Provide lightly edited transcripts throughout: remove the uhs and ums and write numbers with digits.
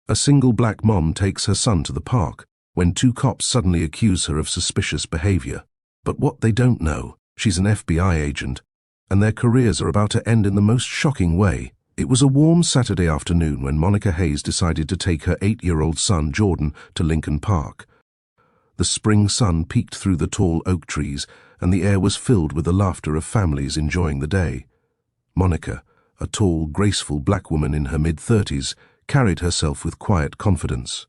A single black mom takes her son to the park when two cops suddenly accuse her of suspicious behavior. But what they don't know, she's an FBI agent, and their careers are about to end in the most shocking way. It was a warm Saturday afternoon when Monica Hayes decided to take her 8-year-old son, Jordan, to Lincoln Park. The spring sun peeked through the tall oak trees, and the air was filled with the laughter of families enjoying the day. Monica, a tall, graceful black woman in her mid-30s, carried herself with quiet confidence.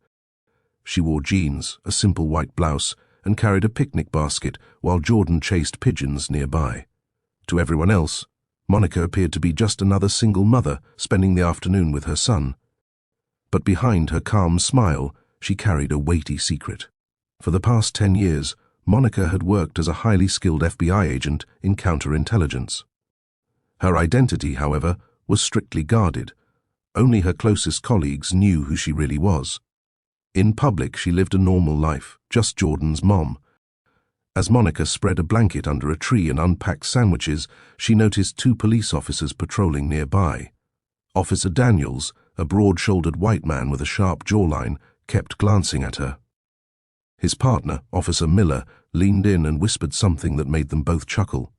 She wore jeans, a simple white blouse, and carried a picnic basket while Jordan chased pigeons nearby. To everyone else, Monica appeared to be just another single mother spending the afternoon with her son. But behind her calm smile, she carried a weighty secret. For the past 10 years, Monica had worked as a highly skilled FBI agent in counterintelligence. Her identity, however, was strictly guarded. Only her closest colleagues knew who she really was. In public, she lived a normal life, just Jordan's mom. As Monica spread a blanket under a tree and unpacked sandwiches, she noticed 2 police officers patrolling nearby. Officer Daniels, a broad-shouldered white man with a sharp jawline, kept glancing at her. His partner, Officer Miller, leaned in and whispered something that made them both chuckle.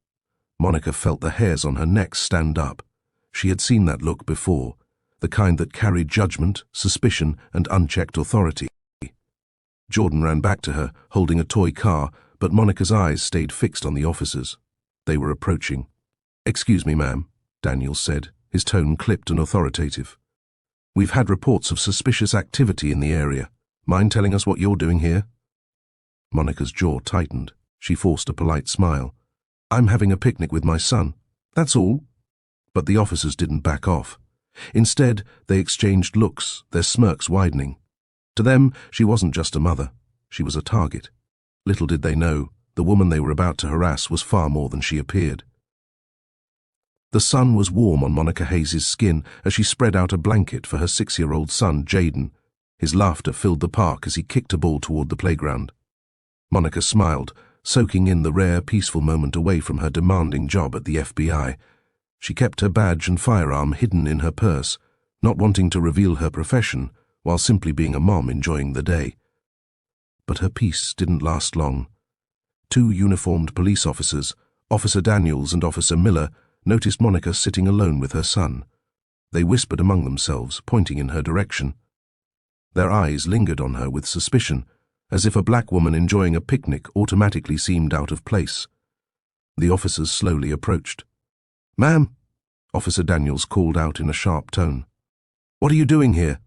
Monica felt the hairs on her neck stand up. She had seen that look before, the kind that carried judgment, suspicion, and unchecked authority. Jordan ran back to her, holding a toy car, but Monica's eyes stayed fixed on the officers. They were approaching. "Excuse me, ma'am," Daniels said, his tone clipped and authoritative. "We've had reports of suspicious activity in the area. Mind telling us what you're doing here?" Monica's jaw tightened. She forced a polite smile. "I'm having a picnic with my son. That's all." But the officers didn't back off. Instead, they exchanged looks, their smirks widening. To them, she wasn't just a mother. She was a target. Little did they know, the woman they were about to harass was far more than she appeared. The sun was warm on Monica Hayes' skin as she spread out a blanket for her 6-year-old son, Jaden. His laughter filled the park as he kicked a ball toward the playground. Monica smiled, soaking in the rare, peaceful moment away from her demanding job at the FBI. She kept her badge and firearm hidden in her purse, not wanting to reveal her profession, while simply being a mom enjoying the day. But her peace didn't last long. 2 uniformed police officers, Officer Daniels and Officer Miller, noticed Monica sitting alone with her son. They whispered among themselves, pointing in her direction. Their eyes lingered on her with suspicion, as if a black woman enjoying a picnic automatically seemed out of place. The officers slowly approached. "Ma'am," Officer Daniels called out in a sharp tone. "What are you doing here?"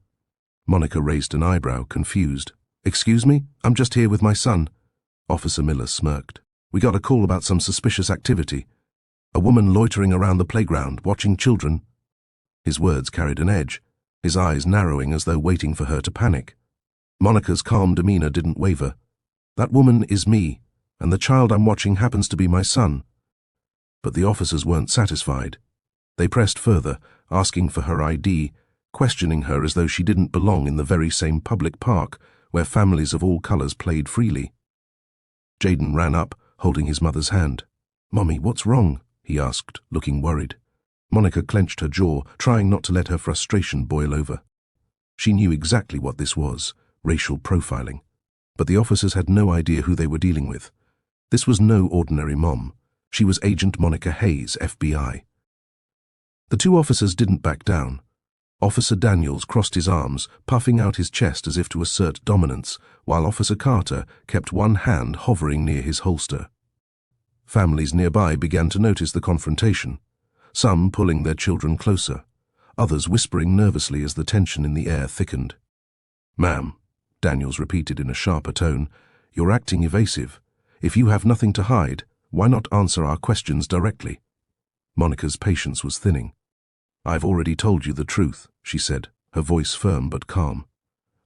Monica raised an eyebrow, confused. "Excuse me? I'm just here with my son." Officer Miller smirked. "We got a call about some suspicious activity. A woman loitering around the playground, watching children." His words carried an edge, his eyes narrowing as though waiting for her to panic. Monica's calm demeanor didn't waver. "That woman is me, and the child I'm watching happens to be my son." But the officers weren't satisfied. They pressed further, asking for her ID, questioning her as though she didn't belong in the very same public park where families of all colors played freely. Jaden ran up, holding his mother's hand. "Mommy, what's wrong?" he asked, looking worried. Monica clenched her jaw, trying not to let her frustration boil over. She knew exactly what this was, racial profiling. But the officers had no idea who they were dealing with. This was no ordinary mom. She was Agent Monica Hayes, FBI. The 2 officers didn't back down. Officer Daniels crossed his arms, puffing out his chest as if to assert dominance, while Officer Carter kept one hand hovering near his holster. Families nearby began to notice the confrontation, some pulling their children closer, others whispering nervously as the tension in the air thickened. "Ma'am," Daniels repeated in a sharper tone, "you're acting evasive. If you have nothing to hide, why not answer our questions directly?" Monica's patience was thinning. "I've already told you the truth," she said, her voice firm but calm.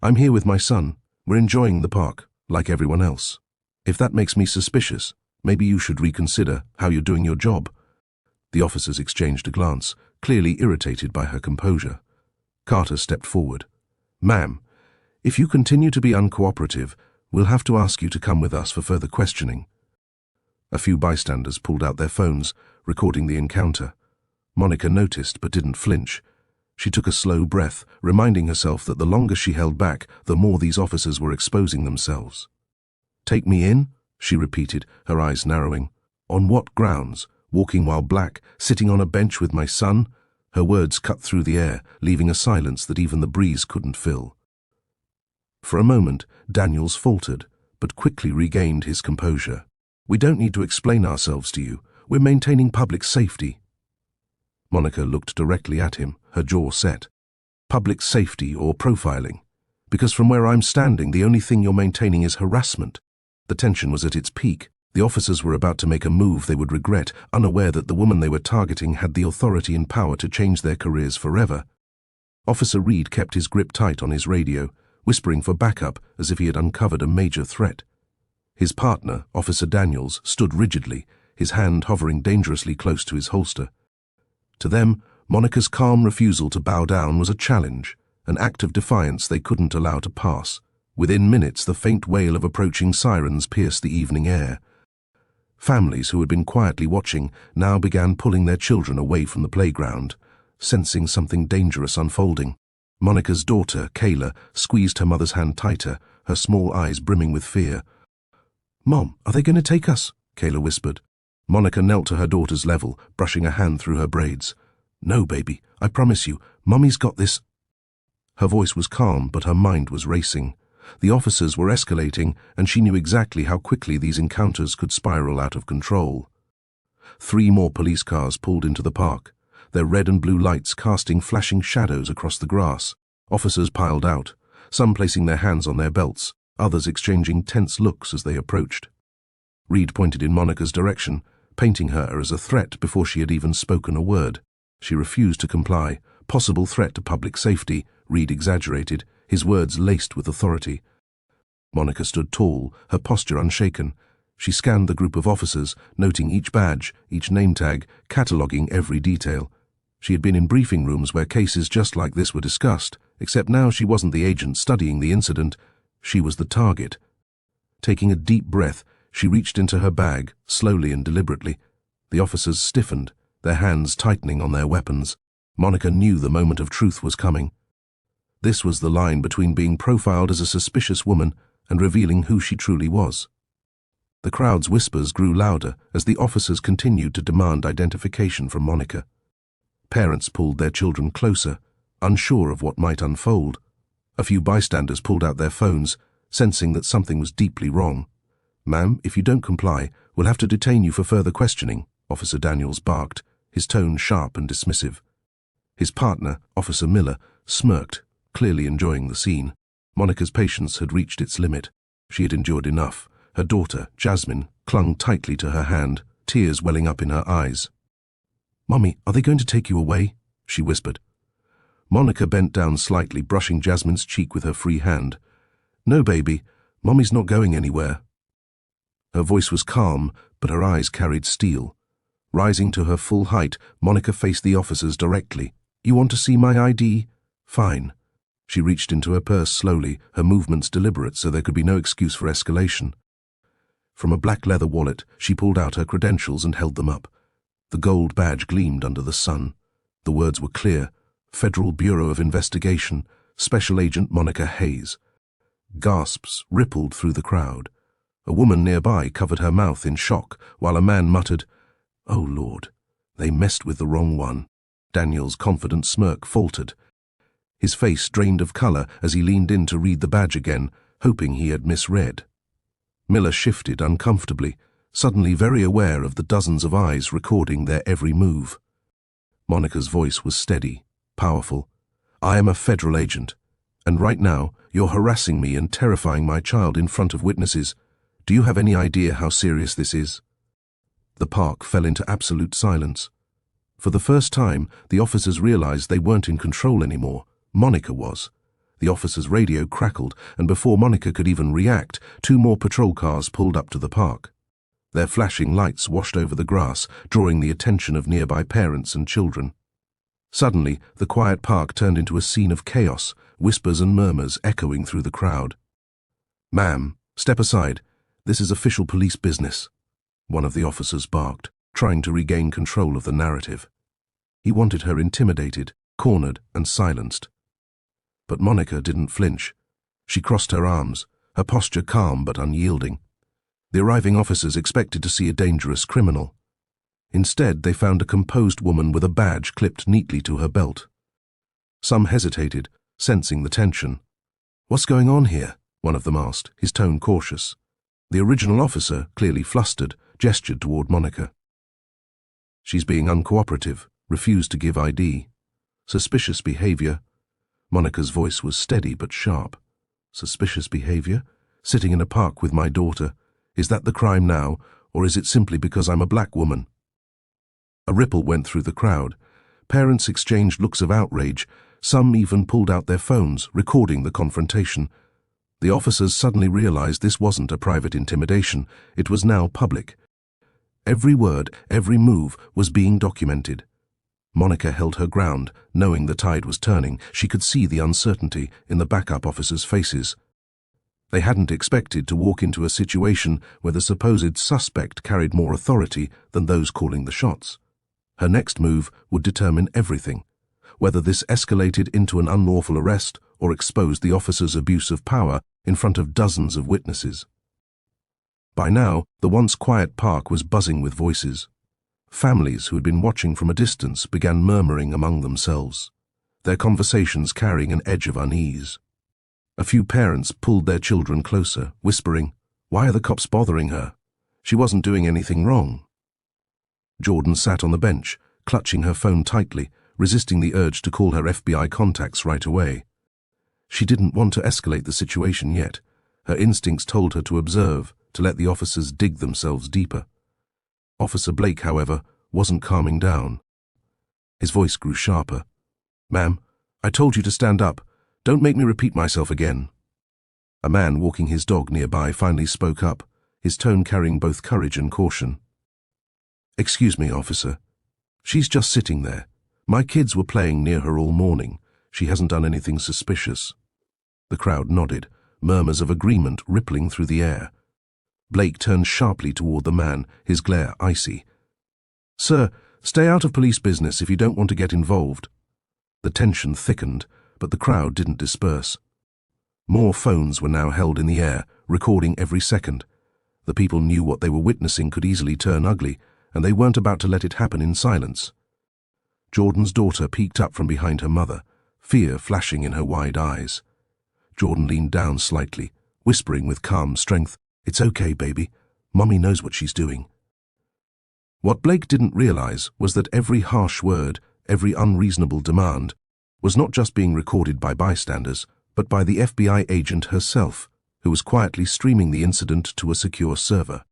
"I'm here with my son. We're enjoying the park, like everyone else. If that makes me suspicious, maybe you should reconsider how you're doing your job." The officers exchanged a glance, clearly irritated by her composure. Carter stepped forward. "Ma'am, if you continue to be uncooperative, we'll have to ask you to come with us for further questioning." A few bystanders pulled out their phones, recording the encounter. Monica noticed but didn't flinch. She took a slow breath, reminding herself that the longer she held back, the more these officers were exposing themselves. "Take me in?" she repeated, her eyes narrowing. "On what grounds? Walking while black, sitting on a bench with my son?" Her words cut through the air, leaving a silence that even the breeze couldn't fill. For a moment, Daniels faltered, but quickly regained his composure. "We don't need to explain ourselves to you. We're maintaining public safety." Monica looked directly at him, her jaw set. "Public safety or profiling? Because from where I'm standing, the only thing you're maintaining is harassment." The tension was at its peak. The officers were about to make a move they would regret, unaware that the woman they were targeting had the authority and power to change their careers forever. Officer Reed kept his grip tight on his radio, whispering for backup as if he had uncovered a major threat. His partner, Officer Daniels, stood rigidly, his hand hovering dangerously close to his holster. To them, Monica's calm refusal to bow down was a challenge, an act of defiance they couldn't allow to pass. Within minutes, the faint wail of approaching sirens pierced the evening air. Families who had been quietly watching now began pulling their children away from the playground, sensing something dangerous unfolding. Monica's daughter, Kayla, squeezed her mother's hand tighter, her small eyes brimming with fear. "Mom, are they going to take us?" Kayla whispered. Monica knelt to her daughter's level, brushing a hand through her braids. "No, baby, I promise you, Mummy's got this." Her voice was calm, but her mind was racing. The officers were escalating, and she knew exactly how quickly these encounters could spiral out of control. 3 more police cars pulled into the park, their red and blue lights casting flashing shadows across the grass. Officers piled out, some placing their hands on their belts, others exchanging tense looks as they approached. Reed pointed in Monica's direction, painting her as a threat before she had even spoken a word. She refused to comply. "Possible threat to public safety," Reed exaggerated, his words laced with authority. Monica stood tall, her posture unshaken. She scanned the group of officers, noting each badge, each name tag, cataloguing every detail. She had been in briefing rooms where cases just like this were discussed, except now she wasn't the agent studying the incident. She was the target. Taking a deep breath, she reached into her bag, slowly and deliberately. The officers stiffened, their hands tightening on their weapons. Monica knew the moment of truth was coming. This was the line between being profiled as a suspicious woman and revealing who she truly was. The crowd's whispers grew louder as the officers continued to demand identification from Monica. Parents pulled their children closer, unsure of what might unfold. A few bystanders pulled out their phones, sensing that something was deeply wrong. "Ma'am, if you don't comply, we'll have to detain you for further questioning," Officer Daniels barked, his tone sharp and dismissive. His partner, Officer Miller, smirked, clearly enjoying the scene. Monica's patience had reached its limit. She had endured enough. Her daughter, Jasmine, clung tightly to her hand, tears welling up in her eyes. "Mommy, are they going to take you away?" she whispered. Monica bent down slightly, brushing Jasmine's cheek with her free hand. "No, baby, Mommy's not going anywhere." Her voice was calm, but her eyes carried steel. Rising to her full height, Monica faced the officers directly. "You want to see my ID? Fine." She reached into her purse slowly, her movements deliberate so there could be no excuse for escalation. From a black leather wallet, she pulled out her credentials and held them up. The gold badge gleamed under the sun. The words were clear: Federal Bureau of Investigation, Special Agent Monica Hayes. Gasps rippled through the crowd. A woman nearby covered her mouth in shock, while a man muttered, "Oh Lord, they messed with the wrong one." Daniel's confident smirk faltered. His face drained of color as he leaned in to read the badge again, hoping he had misread. Miller shifted uncomfortably, suddenly very aware of the dozens of eyes recording their every move. Monica's voice was steady, powerful. "I am a federal agent, and right now you're harassing me and terrifying my child in front of witnesses. Do you have any idea how serious this is?" The park fell into absolute silence. For the first time, the officers realized they weren't in control anymore. Monica was. The officer's radio crackled, and before Monica could even react, 2 more patrol cars pulled up to the park. Their flashing lights washed over the grass, drawing the attention of nearby parents and children. Suddenly, the quiet park turned into a scene of chaos, whispers and murmurs echoing through the crowd. "Ma'am, step aside. This is official police business," one of the officers barked, trying to regain control of the narrative. He wanted her intimidated, cornered and silenced. But Monica didn't flinch. She crossed her arms, her posture calm but unyielding. The arriving officers expected to see a dangerous criminal. Instead, they found a composed woman with a badge clipped neatly to her belt. Some hesitated, sensing the tension. "What's going on here?" one of them asked, his tone cautious. The original officer, clearly flustered, gestured toward Monica. "She's being uncooperative, refused to give ID. Suspicious behavior." Monica's voice was steady but sharp. "Suspicious behavior? Sitting in a park with my daughter. Is that the crime now, or is it simply because I'm a black woman?" A ripple went through the crowd. Parents exchanged looks of outrage. Some even pulled out their phones, recording the confrontation. The officers suddenly realized this wasn't a private intimidation. It was now public. Every word, every move was being documented. Monica held her ground, knowing the tide was turning. She could see the uncertainty in the backup officers' faces. They hadn't expected to walk into a situation where the supposed suspect carried more authority than those calling the shots. Her next move would determine everything, whether this escalated into an unlawful arrest or exposed the officer's abuse of power in front of dozens of witnesses. By now, the once quiet park was buzzing with voices. Families who had been watching from a distance began murmuring among themselves, their conversations carrying an edge of unease. A few parents pulled their children closer, whispering, "Why are the cops bothering her? She wasn't doing anything wrong." Jordan sat on the bench, clutching her phone tightly, resisting the urge to call her FBI contacts right away. She didn't want to escalate the situation yet. Her instincts told her to observe, to let the officers dig themselves deeper. Officer Blake, however, wasn't calming down. His voice grew sharper. "Ma'am, I told you to stand up. Don't make me repeat myself again." A man walking his dog nearby finally spoke up, his tone carrying both courage and caution. "Excuse me, officer. She's just sitting there. My kids were playing near her all morning. She hasn't done anything suspicious." The crowd nodded, murmurs of agreement rippling through the air. Blake turned sharply toward the man, his glare icy. "Sir, stay out of police business if you don't want to get involved." The tension thickened, but the crowd didn't disperse. More phones were now held in the air, recording every second. The people knew what they were witnessing could easily turn ugly, and they weren't about to let it happen in silence. Jordan's daughter peeked up from behind her mother, fear flashing in her wide eyes. Jordan leaned down slightly, whispering with calm strength, "It's okay, baby. Mommy knows what she's doing." What Blake didn't realize was that every harsh word, every unreasonable demand, was not just being recorded by bystanders, but by the FBI agent herself, who was quietly streaming the incident to a secure server.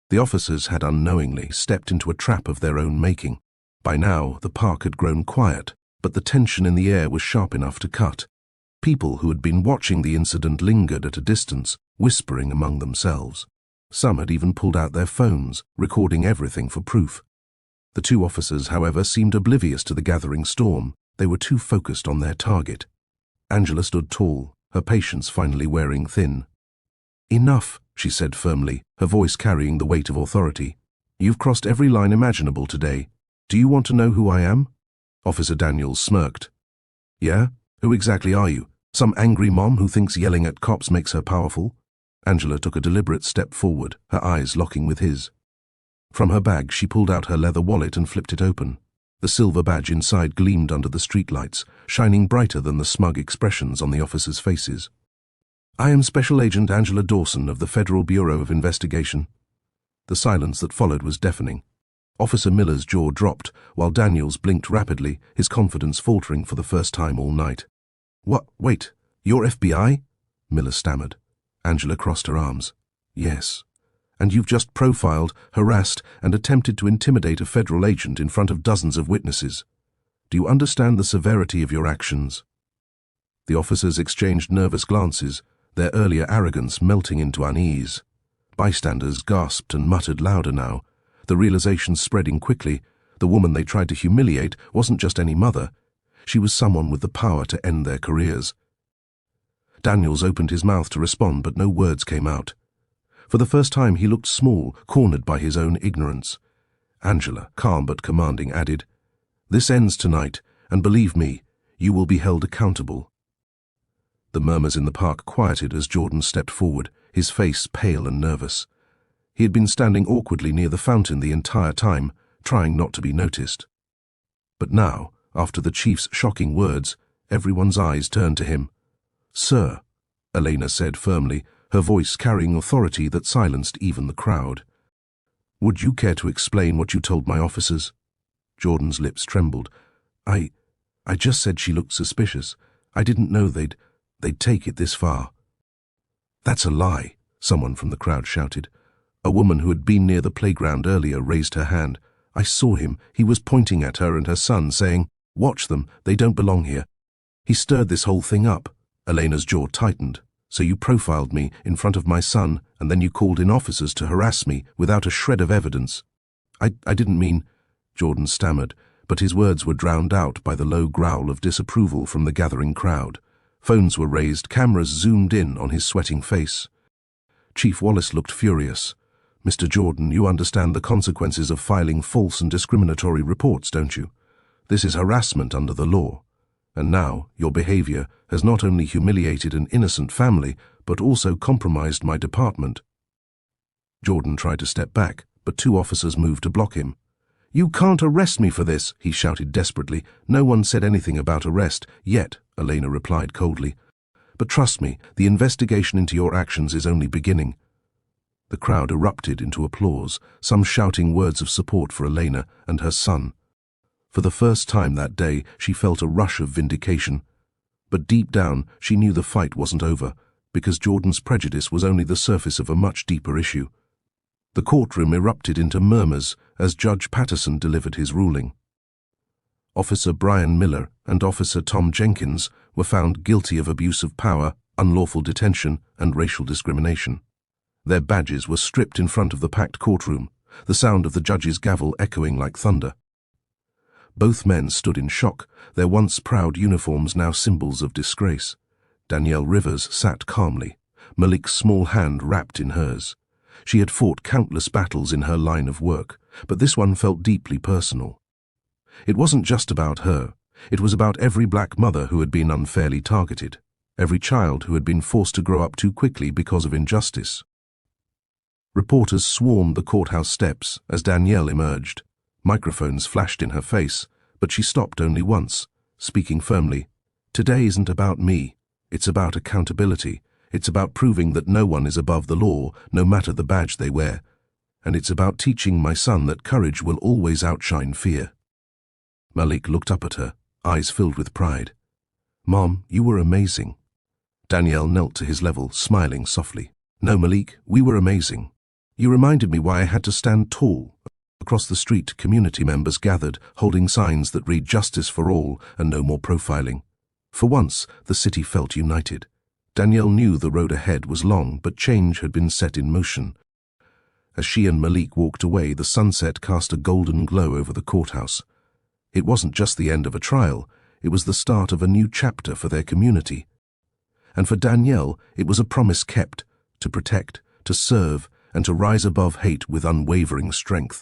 The officers had unknowingly stepped into a trap of their own making. By now, the park had grown quiet, but the tension in the air was sharp enough to cut. People who had been watching the incident lingered at a distance, whispering among themselves. Some had even pulled out their phones, recording everything for proof. The two officers, however, seemed oblivious to the gathering storm. They were too focused on their target. Angela stood tall, her patience finally wearing thin. "Enough," she said firmly, her voice carrying the weight of authority. "You've crossed every line imaginable today. Do you want to know who I am?" Officer Daniels smirked. "Yeah? Who exactly are you? Some angry mom who thinks yelling at cops makes her powerful?" Angela took a deliberate step forward, her eyes locking with his. From her bag, she pulled out her leather wallet and flipped it open. The silver badge inside gleamed under the streetlights, shining brighter than the smug expressions on the officers' faces. "I am Special Agent Angela Dawson of the Federal Bureau of Investigation." The silence that followed was deafening. Officer Miller's jaw dropped, while Daniels blinked rapidly, his confidence faltering for the first time all night. "What? Wait, you're FBI?" Miller stammered. Angela crossed her arms. "Yes. And you've just profiled, harassed, and attempted to intimidate a federal agent in front of dozens of witnesses. Do you understand the severity of your actions?" The officers exchanged nervous glances, their earlier arrogance melting into unease. Bystanders gasped and muttered louder now, the realization spreading quickly. The woman they tried to humiliate wasn't just any mother. She was someone with the power to end their careers. Daniels opened his mouth to respond, but no words came out. For the first time he looked small, cornered by his own ignorance. Angela, calm but commanding, added, "This ends tonight, and believe me, you will be held accountable." The murmurs in the park quieted as Jordan stepped forward, his face pale and nervous. He had been standing awkwardly near the fountain the entire time, trying not to be noticed. But now, after the chief's shocking words, everyone's eyes turned to him. "Sir," Elena said firmly, her voice carrying authority that silenced even the crowd. "Would you care to explain what you told my officers?" Jordan's lips trembled. I just said she looked suspicious. I didn't know they'd take it this far." "That's a lie," someone from the crowd shouted. A woman who had been near the playground earlier raised her hand. "I saw him. He was pointing at her and her son, saying, 'Watch them, they don't belong here.' He stirred this whole thing up." Elena's jaw tightened. "So you profiled me in front of my son, and then you called in officers to harass me without a shred of evidence." I didn't mean," Jordan stammered, but his words were drowned out by the low growl of disapproval from the gathering crowd. Phones were raised, cameras zoomed in on his sweating face. Chief Wallace looked furious. "Mr. Jordan, you understand the consequences of filing false and discriminatory reports, don't you? This is harassment under the law. And now, your behavior has not only humiliated an innocent family, but also compromised my department." Jordan tried to step back, but two officers moved to block him. "You can't arrest me for this," he shouted desperately. "No one said anything about arrest, yet," Elena replied coldly. "But trust me, the investigation into your actions is only beginning." The crowd erupted into applause, some shouting words of support for Elena and her son. For the first time that day, she felt a rush of vindication. But deep down, she knew the fight wasn't over, because Jordan's prejudice was only the surface of a much deeper issue. The courtroom erupted into murmurs as Judge Patterson delivered his ruling. Officer Brian Miller and Officer Tom Jenkins were found guilty of abuse of power, unlawful detention, and racial discrimination. Their badges were stripped in front of the packed courtroom, the sound of the judge's gavel echoing like thunder. Both men stood in shock, their once proud uniforms now symbols of disgrace. Danielle Rivers sat calmly, Malik's small hand wrapped in hers. She had fought countless battles in her line of work, but this one felt deeply personal. It wasn't just about her. It was about every black mother who had been unfairly targeted, every child who had been forced to grow up too quickly because of injustice. Reporters swarmed the courthouse steps as Danielle emerged. Microphones flashed in her face, but she stopped only once, speaking firmly. "Today isn't about me. It's about accountability. It's about proving that no one is above the law, no matter the badge they wear. And it's about teaching my son that courage will always outshine fear." Malik looked up at her, eyes filled with pride. "Mom, you were amazing." Danielle knelt to his level, smiling softly. "No, Malik, we were amazing. You reminded me why I had to stand tall." Across the street, community members gathered, holding signs that read "Justice for all" and "No more profiling." For once, the city felt united. Danielle knew the road ahead was long, but change had been set in motion. As she and Malik walked away, the sunset cast a golden glow over the courthouse. It wasn't just the end of a trial, it was the start of a new chapter for their community. And for Danielle, it was a promise kept, to protect, to serve, and to rise above hate with unwavering strength.